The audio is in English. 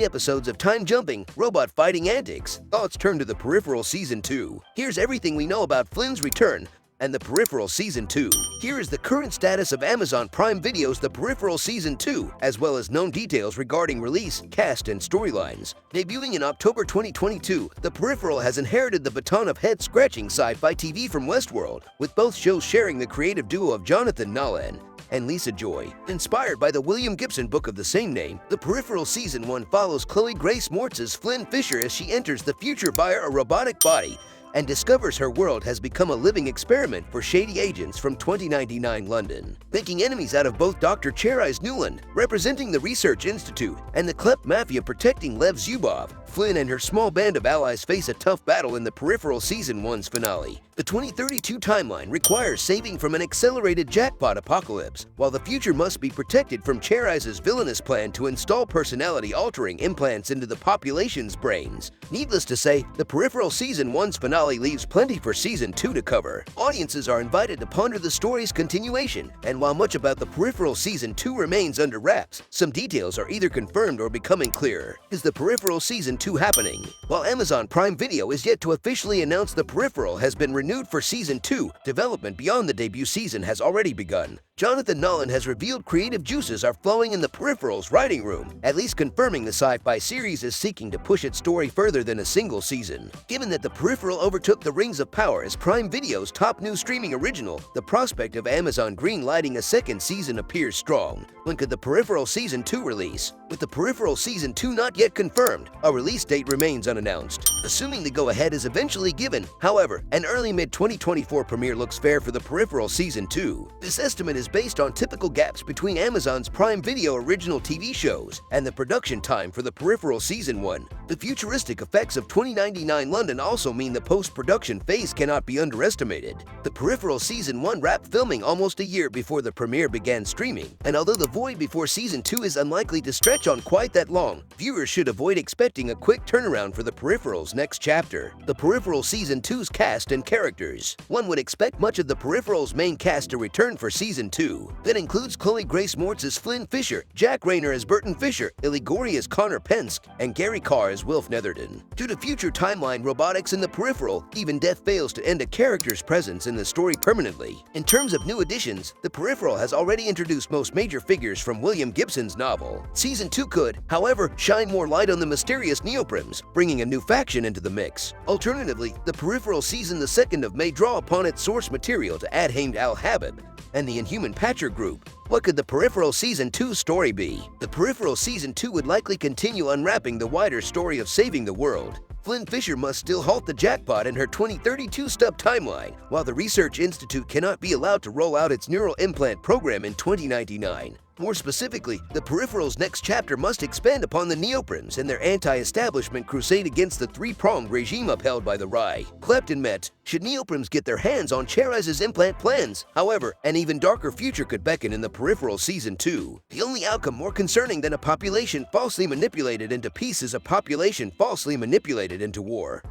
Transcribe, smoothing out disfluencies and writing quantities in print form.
8 episodes of time-jumping, robot-fighting antics, thoughts turn to The Peripheral Season 2. Here's everything we know about Flynn's return and The Peripheral Season 2. Here is the current status of Amazon Prime Video's The Peripheral Season 2, as well as known details regarding release, cast, and storylines. Debuting in October 2022, The Peripheral has inherited the baton of head-scratching sci-fi TV from Westworld, with both shows sharing the creative duo of Jonathan Nolan and Lisa Joy. Inspired by the William Gibson book of the same name, The Peripheral Season 1 follows Chloe Grace Moretz's Flynn Fisher as she enters the future via a robotic body and discovers her world has become a living experiment for shady agents from 2099 London, making enemies out of both Dr. Cherys Newland, representing the Research Institute, and the Klep Mafia protecting Lev Zubov. Flynn and her small band of allies face a tough battle in The Peripheral Season 1's finale. The 2032 timeline requires saving from an accelerated jackpot apocalypse, while the future must be protected from Cherys's villainous plan to install personality-altering implants into the population's brains. Needless to say, The Peripheral Season 1's finale leaves plenty for Season 2 to cover. Audiences are invited to ponder the story's continuation, and while much about The Peripheral Season 2 remains under wraps, some details are either confirmed or becoming clearer. Is The Peripheral Season 2 happening? While Amazon Prime Video is yet to officially announce The Peripheral has been renewed for Season 2, development beyond the debut season has already begun. Jonathan Nolan has revealed creative juices are flowing in The Peripheral's writing room, at least confirming the sci-fi series is seeking to push its story further than a single season. Given that The Peripheral overtook The Rings of Power as Prime Video's top new streaming original, the prospect of Amazon green-lighting a second season appears strong. When could The Peripheral Season 2 release? With The Peripheral Season 2 not yet confirmed, a release date remains unannounced. Assuming the go-ahead is eventually given, however, an early mid-2024 premiere looks fair for The Peripheral Season 2. This estimate is based on typical gaps between Amazon's Prime Video original TV shows and the production time for The Peripheral Season 1. The futuristic effects of 2099 London also mean the post-production phase cannot be underestimated. The Peripheral Season 1 wrapped filming almost a year before the premiere began streaming, and although the void before Season 2 is unlikely to stretch on quite that long, viewers should avoid expecting a quick turnaround for The Peripheral's next chapter. The Peripheral Season 2's cast and characters. One would expect much of The Peripheral's main cast to return for Season 2. That includes Chloe Grace Moretz as Flynn Fisher, Jack Rayner as Burton Fisher, Iligori as Connor Penske, and Gary Carr as Wilf Netherton. Due to future timeline robotics in The Peripheral, even death fails to end a character's presence in the story permanently. In terms of new additions, The Peripheral has already introduced most major figures from William Gibson's novel. Season 2 could, however, shine more light on the mysterious Neoprims, bringing a new faction into the mix. Alternatively, The Peripheral Season 2 may draw upon its source material to add Hamed Al-Habib and the Inhuman Patcher Group. What could The Peripheral Season 2 story be? The Peripheral Season 2 would likely continue unwrapping the wider story of saving the world. Flynn Fisher must still halt the jackpot in her 2032 stub timeline, while the Research Institute cannot be allowed to roll out its neural implant program in 2099. More specifically, The Peripheral's next chapter must expand upon the Neoprims and their anti-establishment crusade against the three-pronged regime upheld by the Rye. Klept and Met, should Neoprims get their hands on Cherys's implant plans? However, an even darker future could beckon in The Peripheral Season 2. The only outcome more concerning than a population falsely manipulated into peace is a population falsely manipulated into war.